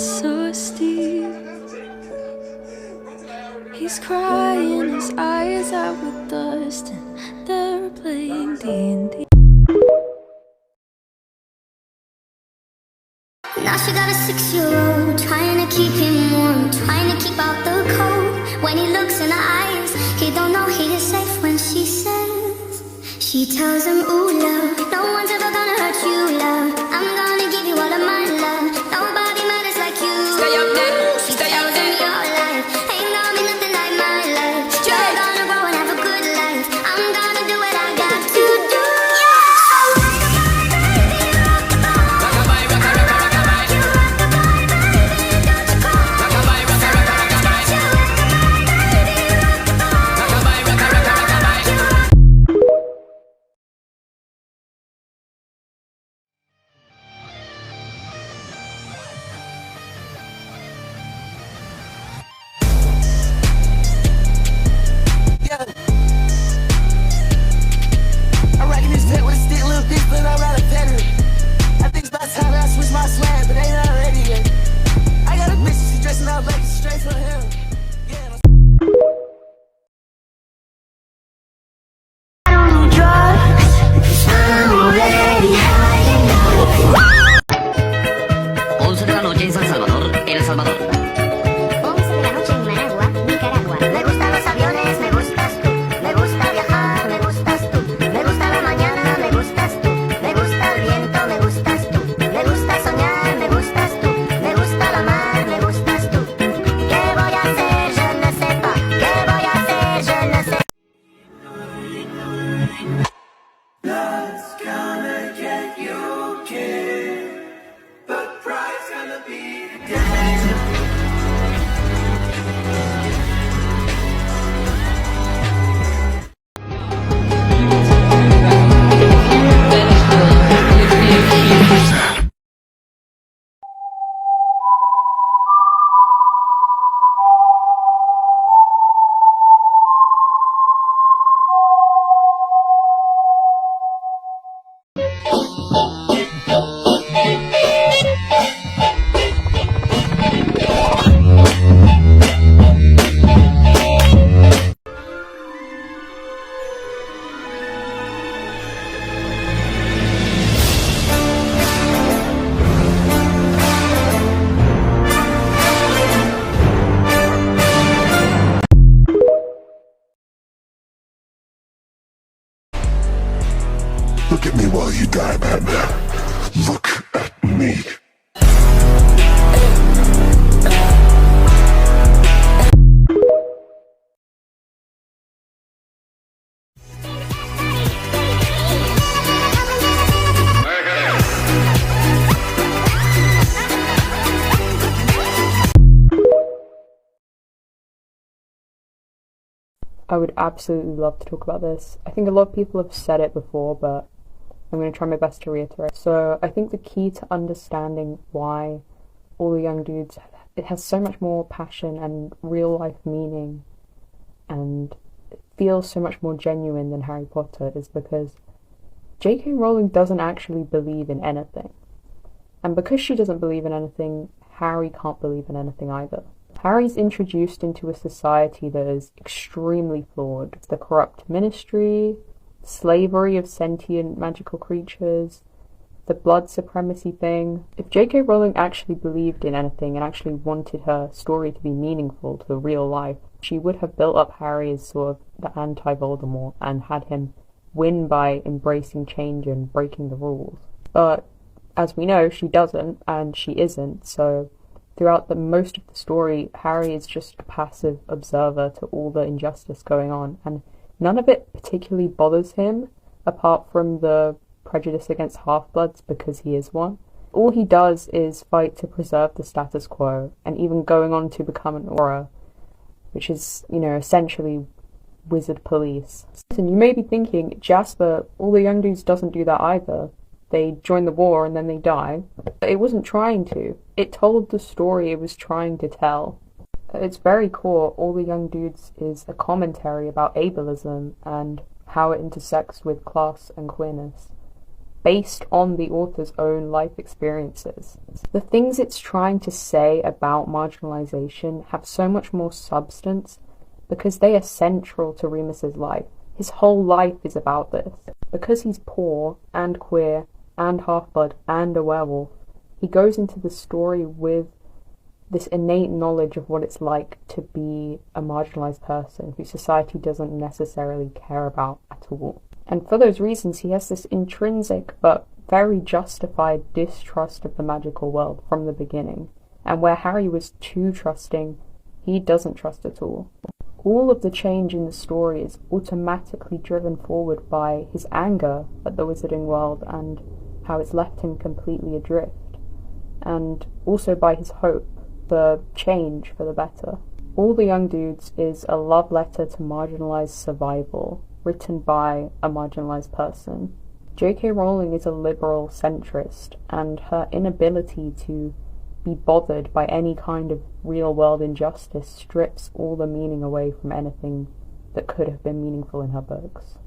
so steep. He's crying his eyes out with dust, and they're playing D&D. Now she got a 6-year-old, trying to keep him warm, trying to keep out the cold. When he looks in her eyes, he don't know he is safe when she says, she tells him, ooh love, no one's ever gonna hurt you, love. I'm gonna give you all of my love. Nobody matters like you. Stay up there, She stay tells up him there. your life ain't gonna be nothing like my life. You're gonna grow and have a good life. I'm gonna do what I got to do. I'm rocking this pet with a stick, little bitch, but I'm not a veteran. I think it's about time I switch my swag, but ain't not ready yet. I got a bitch, she dressing out like it's straight from hell. Yeah. Once de la noche en San Salvador, El Salvador. 11 de la noche en Managua, Nicaragua. Me gustan los aviones, me gustas tú. Me gusta viajar, me gustas tú. Me gusta la mañana, me gustas tú. Me gusta el viento, me gustas tú. Me gusta soñar, me gustas tú. Me gusta la mar, me gustas tú. ¿Qué voy a hacer? Je ne sais pas. ¿Qué voy a hacer? Je ne sais pas. Look at me while you die, Batman. Look at me. I would absolutely love to talk about this. I think a lot of people have said it before, but I'm going to try my best to reiterate. So I think the key to understanding why All the Young Dudes, it has so much more passion and real life meaning and it feels so much more genuine than Harry Potter is because J.K. Rowling doesn't actually believe in anything. And because she doesn't believe in anything, Harry can't believe in anything either. Harry's introduced into a society that is extremely flawed. The corrupt ministry, slavery of sentient magical creatures, the blood supremacy thing. If J.K. Rowling actually believed in anything and actually wanted her story to be meaningful to real life, she would have built up Harry as sort of the anti-Voldemort and had him win by embracing change and breaking the rules. But as we know, she doesn't, and she isn't, so throughout the most of the story, Harry is just a passive observer to all the injustice going on, and none of it particularly bothers him, apart from the prejudice against half-bloods because he is one. All he does is fight to preserve the status quo, and even going on to become an Auror, which is, essentially wizard police. And you may be thinking, Jasper, All the Young Dudes doesn't do that either. They join the war and then they die. But it wasn't trying to. It told the story it was trying to tell. At its very core, All the Young Dudes is a commentary about ableism and how it intersects with class and queerness. based on the author's own life experiences. The things it's trying to say about marginalization have so much more substance because they are central to Remus's life. His whole life is about this. Because he's poor and queer and half-blood and a werewolf, he goes into the story with this innate knowledge of what it's like to be a marginalized person who society doesn't necessarily care about at all. And for those reasons, he has this intrinsic but very justified distrust of the magical world from the beginning. And where Harry was too trusting, he doesn't trust at all. All of the change in the story is automatically driven forward by his anger at the wizarding world and how it's left him completely adrift, and also by his hope for change for the better. All the Young Dudes is a love letter to marginalized survival, written by a marginalized person. J.K. Rowling is a liberal centrist, and her inability to be bothered by any kind of real-world injustice strips all the meaning away from anything that could have been meaningful in her books.